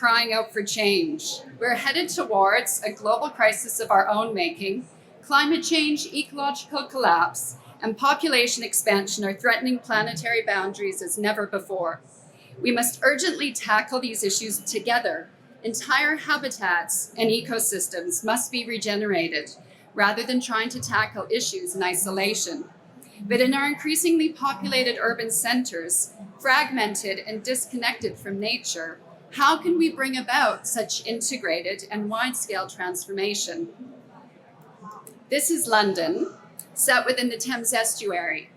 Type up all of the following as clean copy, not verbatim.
crying out for change. We're headed towards a global crisis of our own making. Climate change, ecological collapse, and population expansion are threatening planetary boundaries as never before. We must urgently tackle these issues together. Entire habitats and ecosystems must be regenerated rather than trying to tackle issues in isolation. But in our increasingly populated urban centers, fragmented and disconnected from nature, how can we bring about such integrated and wide-scale transformation? This is London, set within the Thames Estuary.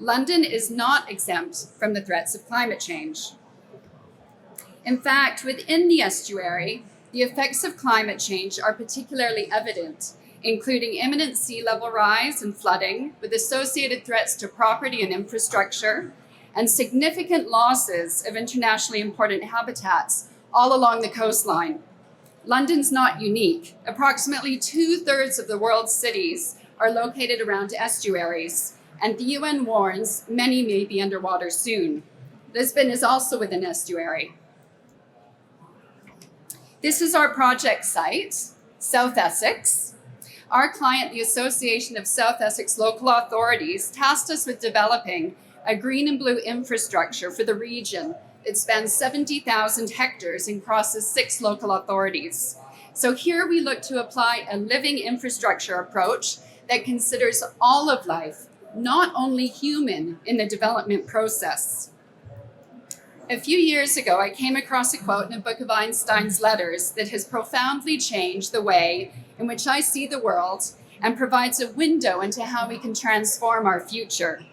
London is not exempt from the threats of climate change. In fact, within the estuary, the effects of climate change are particularly evident, including imminent sea level rise and flooding, with associated threats to property and infrastructure, and significant losses of internationally important habitats all along the coastline. London's not unique. Approximately 2/3 of the world's cities are located around estuaries, and the UN warns many may be underwater soon. Lisbon is also within estuary. This is our project site, South Essex. Our client, the Association of South Essex Local Authorities, tasked us with developing a green and blue infrastructure for the region. It spans 70,000 hectares and crosses 6 local authorities. So here we look to apply a living infrastructure approach that considers all of life, not only human, in the development process. A few years ago, I came across a quote in a book of Einstein's letters that has profoundly changed the way in which I see the world and provides a window into how we can transform our future.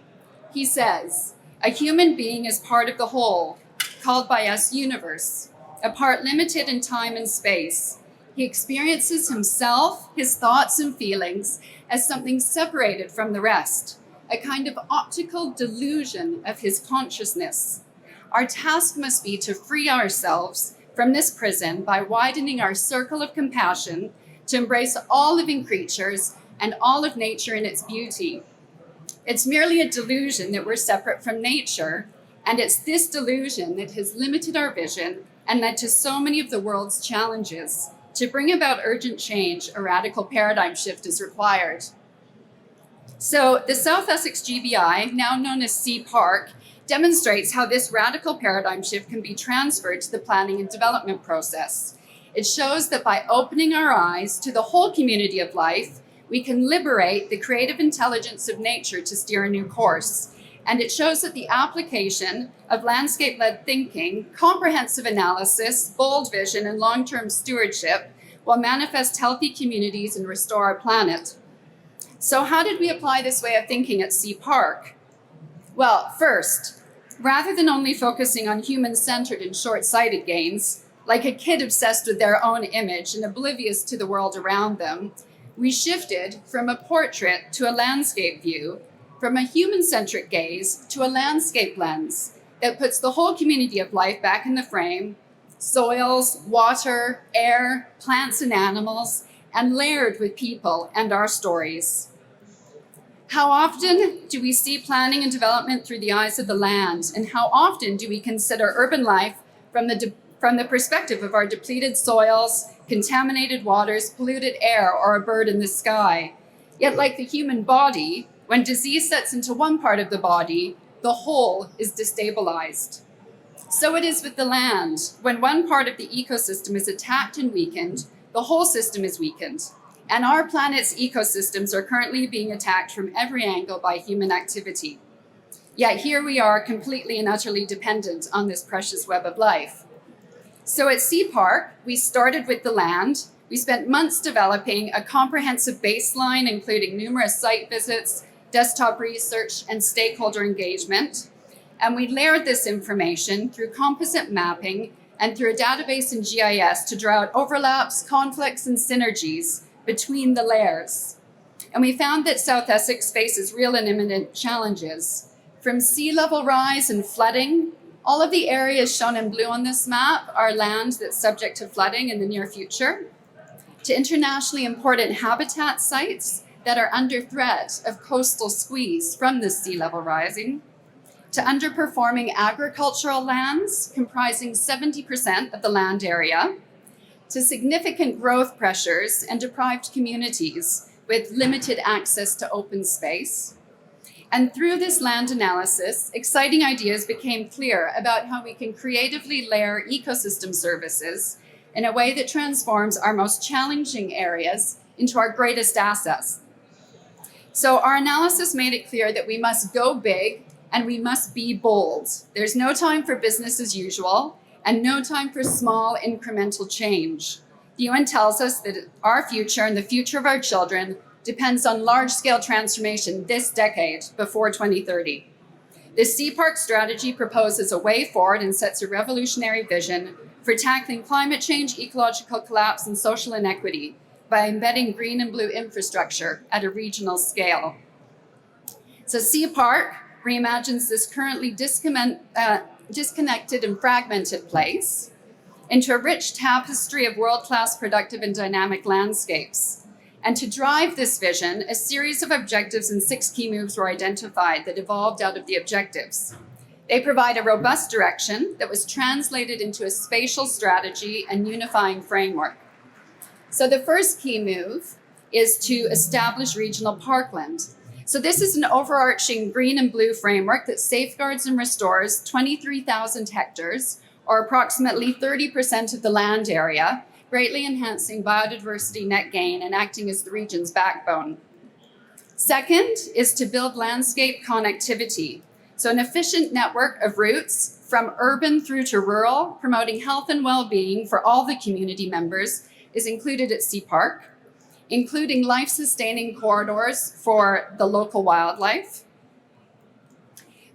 He says, "A human being is part of the whole, called by us universe, a part limited in time and space. He experiences himself, his thoughts and feelings, as something separated from the rest, a kind of optical delusion of his consciousness. Our task must be to free ourselves from this prison by widening our circle of compassion to embrace all living creatures and all of nature in its beauty. It's merely a delusion that we're separate from nature, and it's this delusion that has limited our vision and led to so many of the world's challenges. To bring about urgent change, a radical paradigm shift is required." So the South Essex GBI, now known as SEEPARK, demonstrates how this radical paradigm shift can be transferred to the planning and development process. It shows that by opening our eyes to the whole community of life, we can liberate the creative intelligence of nature to steer a new course. And it shows that the application of landscape-led thinking, comprehensive analysis, bold vision, and long-term stewardship will manifest healthy communities and restore our planet. So how did we apply this way of thinking at SEEPARK? Well, first, rather than only focusing on human-centered and short-sighted gains, like a kid obsessed with their own image and oblivious to the world around them, we shifted from a portrait to a landscape view, from a human-centric gaze to a landscape lens that puts the whole community of life back in the frame: soils, water, air, plants and animals, and layered with people and our stories. How often do we see planning and development through the eyes of the land? And how often do we consider urban life from the perspective of our depleted soils, contaminated waters, polluted air, or a bird in the sky? Yet like the human body, when disease sets into one part of the body, the whole is destabilized. So it is with the land. When one part of the ecosystem is attacked and weakened, the whole system is weakened. And our planet's ecosystems are currently being attacked from every angle by human activity. Yet here we are, completely and utterly dependent on this precious web of life. So at SEEPARK, we started with the land. We spent months developing a comprehensive baseline, including numerous site visits, desktop research, and stakeholder engagement. And we layered this information through composite mapping and through a database in GIS to draw out overlaps, conflicts, and synergies between the layers. And we found that South Essex faces real and imminent challenges. From sea level rise and flooding, all of the areas shown in blue on this map are land that's subject to flooding in the near future, to internationally important habitat sites that are under threat of coastal squeeze from the sea level rising, to underperforming agricultural lands comprising 70% of the land area, to significant growth pressures and deprived communities with limited access to open space. And through this land analysis, exciting ideas became clear about how we can creatively layer ecosystem services in a way that transforms our most challenging areas into our greatest assets. So our analysis made it clear that we must go big and we must be bold. There's no time for business as usual and no time for small incremental change. The UN tells us that our future and the future of our children depends on large-scale transformation this decade before 2030. The SEEPARK strategy proposes a way forward and sets a revolutionary vision for tackling climate change, ecological collapse, and social inequity by embedding green and blue infrastructure at a regional scale. So SEEPARK reimagines this currently disconnected and fragmented place into a rich tapestry of world-class productive and dynamic landscapes. And to drive this vision, a series of objectives and 6 key moves were identified that evolved out of the objectives. They provide a robust direction that was translated into a spatial strategy and unifying framework. So the first key move is to establish regional parkland. So this is an overarching green and blue framework that safeguards and restores 23,000 hectares, or approximately 30% of the land area, greatly enhancing biodiversity net gain and acting as the region's backbone. Second is to build landscape connectivity. So an efficient network of routes from urban through to rural, promoting health and well-being for all the community members is included at SEEPARK, including life-sustaining corridors for the local wildlife.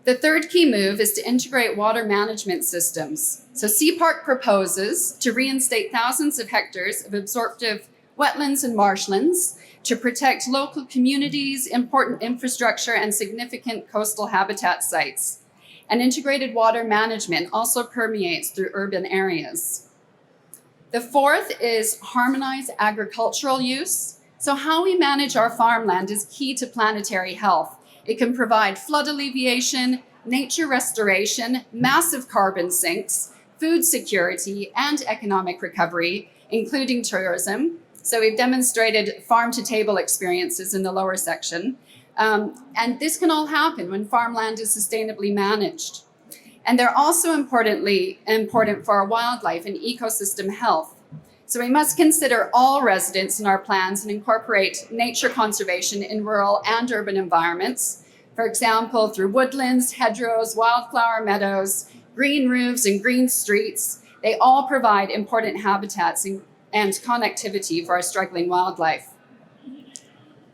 The third key move is to integrate water management systems. So SEEPARK proposes to reinstate thousands of hectares of absorptive wetlands and marshlands to protect local communities, important infrastructure, and significant coastal habitat sites. And integrated water management also permeates through urban areas. The fourth is harmonized agricultural use. So how we manage our farmland is key to planetary health. It can provide flood alleviation, nature restoration, massive carbon sinks, food security, and economic recovery, including tourism. So we've demonstrated farm-to-table experiences in the lower section. And this can all happen when farmland is sustainably managed. And they're also important for our wildlife and ecosystem health. So we must consider all residents in our plans and incorporate nature conservation in rural and urban environments. For example, through woodlands, hedgerows, wildflower meadows, green roofs, and green streets. They all provide important habitats and connectivity for our struggling wildlife.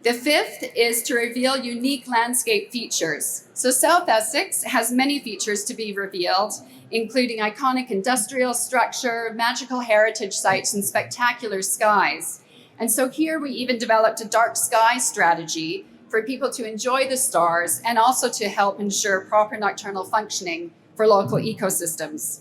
The fifth is to reveal unique landscape features. So South Essex has many features to be revealed, including iconic industrial structure, magical heritage sites, and spectacular skies. And so here we even developed a dark sky strategy for people to enjoy the stars and also to help ensure proper nocturnal functioning for local ecosystems.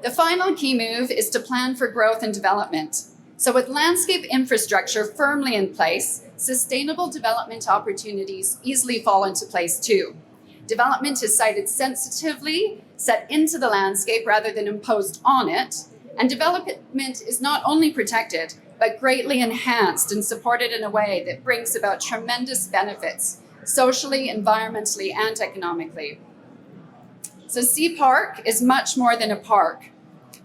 The final key move is to plan for growth and development. So with landscape infrastructure firmly in place, sustainable development opportunities easily fall into place too. Development is sited sensitively, set into the landscape rather than imposed on it, and development is not only protected, but greatly enhanced and supported in a way that brings about tremendous benefits, socially, environmentally, and economically. So SEEPARK is much more than a park.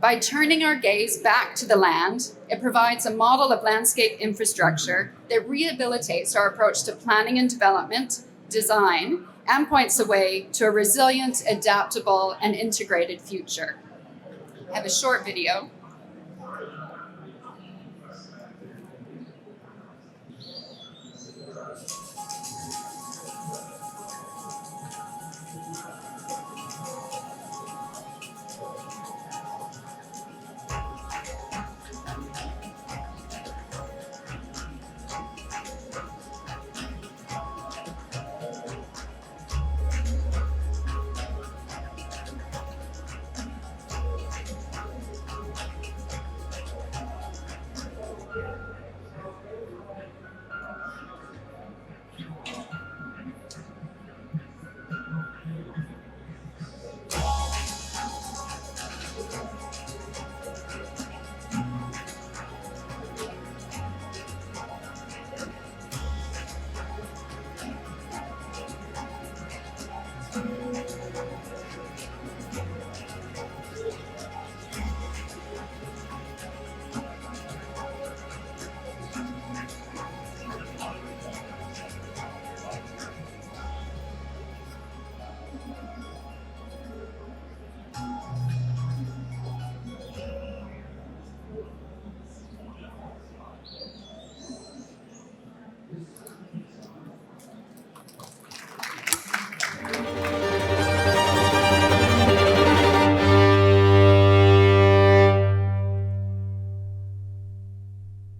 By turning our gaze back to the land, it provides a model of landscape infrastructure that rehabilitates our approach to planning and development, design, and points a way to a resilient, adaptable, and integrated future. I have a short video.